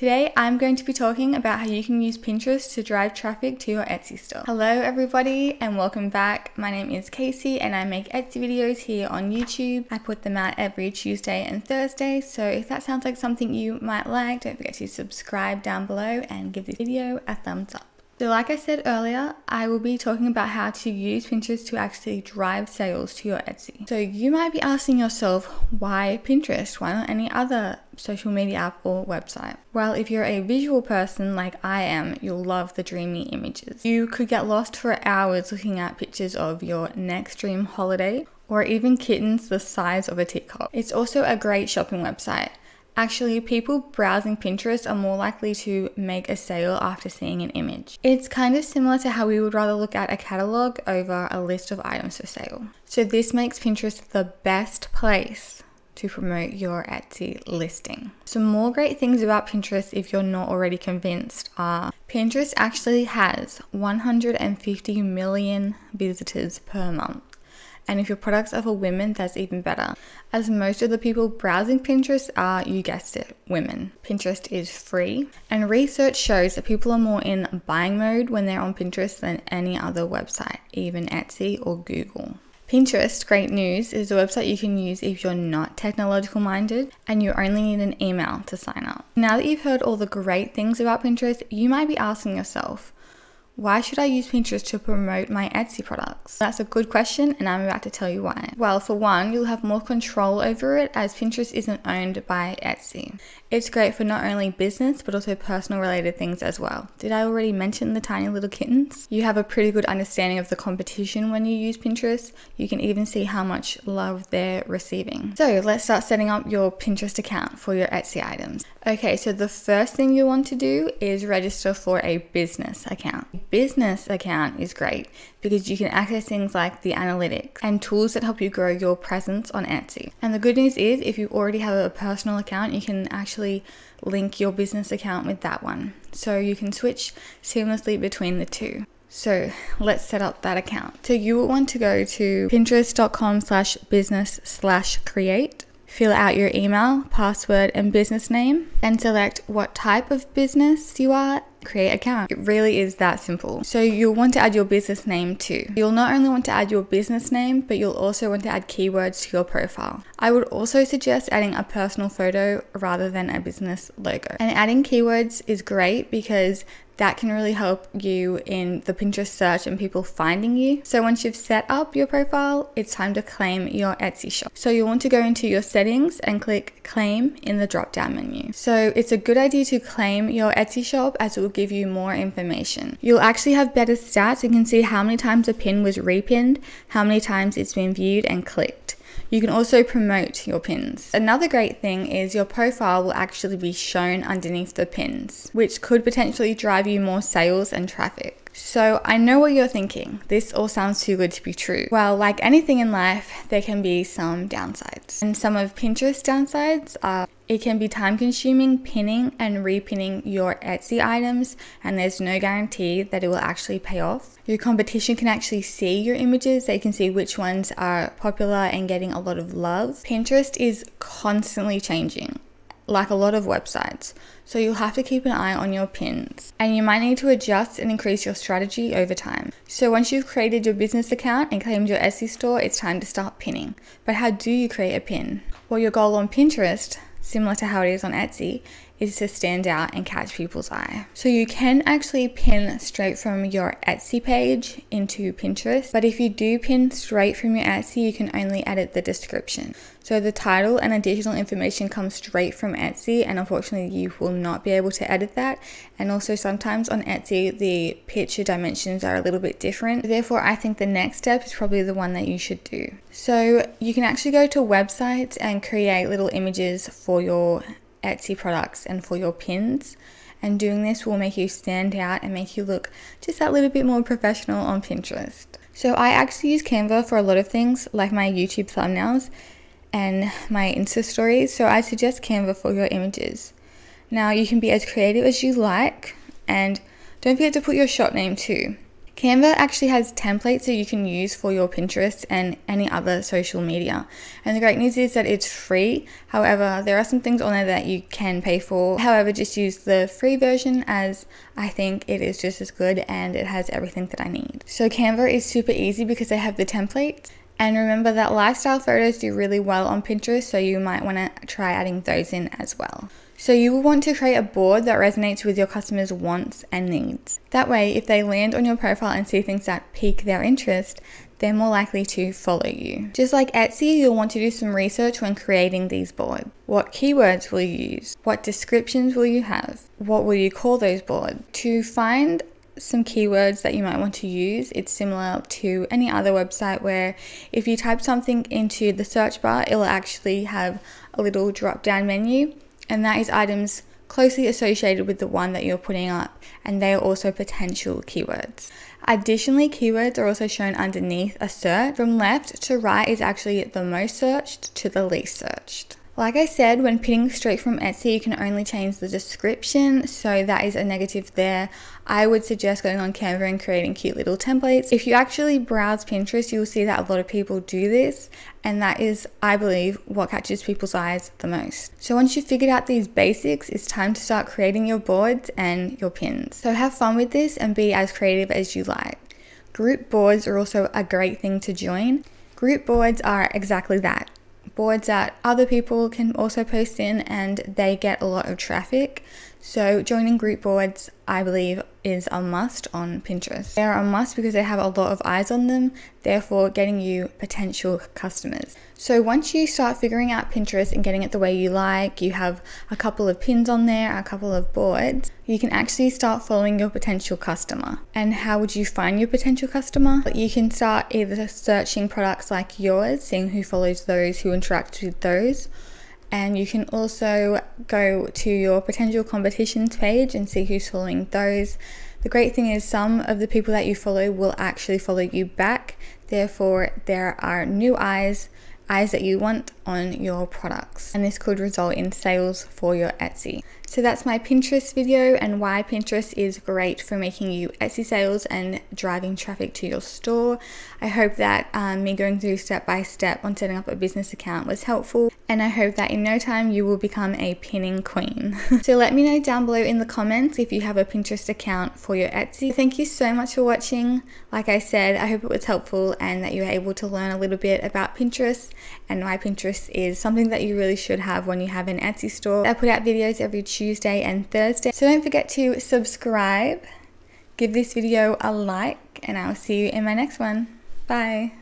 Today I'm going to be talking about how you can use Pinterest to drive traffic to your Etsy store. Hello everybody and welcome back. My name is Cayce and I make Etsy videos here on YouTube. I put them out every Tuesday and Thursday, so if that sounds like something you might like, don't forget to subscribe down below and give this video a thumbs up. So like I said earlier, I will be talking about how to use Pinterest to actually drive sales to your Etsy. So you might be asking yourself, why Pinterest? Why not any other social media app or website? Well, if you're a visual person like I am, you'll love the dreamy images. You could get lost for hours looking at pictures of your next dream holiday or even kittens the size of a teacup. It's also a great shopping website. Actually, people browsing Pinterest are more likely to make a sale after seeing an image. It's kind of similar to how we would rather look at a catalog over a list of items for sale. So this makes Pinterest the best place to promote your Etsy listing. Some more great things about Pinterest, if you're not already convinced, are Pinterest actually has 150 million visitors per month. And if your products are for women, that's even better, as most of the people browsing Pinterest are, you guessed it, women. Pinterest is free, and research shows that people are more in buying mode when they're on Pinterest than any other website, even Etsy or Google. Pinterest, great news, is a website you can use if you're not technological minded and you only need an email to sign up. Now that you've heard all the great things about Pinterest, you might be asking yourself, why should I use Pinterest to promote my Etsy products? That's a good question and I'm about to tell you why. Well, for one, you'll have more control over it as Pinterest isn't owned by Etsy. It's great for not only business but also personal related things as well. Did I already mention the tiny little kittens? You have a pretty good understanding of the competition when you use Pinterest. You can even see how much love they're receiving. So let's start setting up your Pinterest account for your Etsy items. Okay, so the first thing you want to do is register for a business account. A business account is great because you can access things like the analytics and tools that help you grow your presence on Etsy. And the good news is if you already have a personal account, you can actually link your business account with that one. So you can switch seamlessly between the two. So let's set up that account. So you will want to go to pinterest.com/business/create. Fill out your email, password, and business name, and select what type of business you are. Create an account. It really is that simple. So you'll want to add your business name too. You'll not only want to add your business name, but you'll also want to add keywords to your profile. I would also suggest adding a personal photo rather than a business logo. And adding keywords is great because that can really help you in the Pinterest search and people finding you. So once you've set up your profile, it's time to claim your Etsy shop. So you'll want to go into your settings and click claim in the drop down menu. So it's a good idea to claim your Etsy shop as it will give you more information. You'll actually have better stats and can see how many times a pin was repinned, how many times it's been viewed and clicked. You can also promote your pins. Another great thing is your profile will actually be shown underneath the pins, which could potentially drive you more sales and traffic. So I know what you're thinking. This all sounds too good to be true. Well, like anything in life, there can be some downsides. And some of Pinterest's downsides are it can be time consuming pinning and repinning your Etsy items, and there's no guarantee that it will actually pay off. Your competition can actually see your images. They can see which ones are popular and getting a lot of love. Pinterest is constantly changing, like a lot of websites. So you'll have to keep an eye on your pins and you might need to adjust and increase your strategy over time. So once you've created your business account and claimed your Etsy store, it's time to start pinning. But how do you create a pin? Well, your goal on Pinterest, similar to how it is on Etsy, is to stand out and catch people's eye. So you can actually pin straight from your Etsy page into Pinterest, but if you do pin straight from your Etsy, you can only edit the description. So the title and additional information comes straight from Etsy, and unfortunately you will not be able to edit that. And also sometimes on Etsy, the picture dimensions are a little bit different. Therefore, I think the next step is probably the one that you should do. So you can actually go to websites and create little images for your Etsy products and for your pins, and doing this will make you stand out and make you look just that little bit more professional on Pinterest. So I actually use Canva for a lot of things like my YouTube thumbnails and my Insta stories, so I suggest Canva for your images. Now you can be as creative as you like, and don't forget to put your shop name too. Canva actually has templates that you can use for your Pinterest and any other social media. And the great news is that it's free. However, there are some things on there that you can pay for. However, just use the free version, as I think it is just as good and it has everything that I need. So Canva is super easy because they have the templates. And remember that lifestyle photos do really well on Pinterest, so you might want to try adding those in as well. So you will want to create a board that resonates with your customers' wants and needs. That way, if they land on your profile and see things that pique their interest, they're more likely to follow you. Just like Etsy, you'll want to do some research when creating these boards. What keywords will you use? What descriptions will you have? What will you call those boards? To find some keywords that you might want to use, it's similar to any other website where if you type something into the search bar, it'll actually have a little drop down menu, and that is items closely associated with the one that you're putting up, and they are also potential keywords. Additionally, keywords are also shown underneath a search. From left to right is actually the most searched to the least searched. Like I said, when pinning straight from Etsy, you can only change the description, so that is a negative there. I would suggest going on Canva and creating cute little templates. If you actually browse Pinterest, you'll see that a lot of people do this, and that is, I believe, what catches people's eyes the most. So once you've figured out these basics, it's time to start creating your boards and your pins. So have fun with this and be as creative as you like. Group boards are also a great thing to join. Group boards are exactly that. Boards that other people can also post in, and they get a lot of traffic. So joining group boards, I believe, is a must on Pinterest. They are a must because they have a lot of eyes on them, therefore getting you potential customers. So once you start figuring out Pinterest and getting it the way you like, you have a couple of pins on there, a couple of boards, you can actually start following your potential customer. And how would you find your potential customer? You can start either searching products like yours, seeing who follows those, who interacts with those. And you can also go to your potential competitions page and see who's following those. The great thing is some of the people that you follow will actually follow you back. Therefore, there are new eyes that you want on your products. And this could result in sales for your Etsy. So that's my Pinterest video and why Pinterest is great for making you Etsy sales and driving traffic to your store. I hope that me going through step by step on setting up a business account was helpful, and I hope that in no time you will become a pinning queen. So let me know down below in the comments if you have a Pinterest account for your Etsy. Thank you so much for watching. Like I said, I hope it was helpful and that you were able to learn a little bit about Pinterest and why Pinterest is something that you really should have when you have an Etsy store. I put out videos every Tuesday and Thursday, so don't forget to subscribe, give this video a like, and I'll see you in my next one. Bye.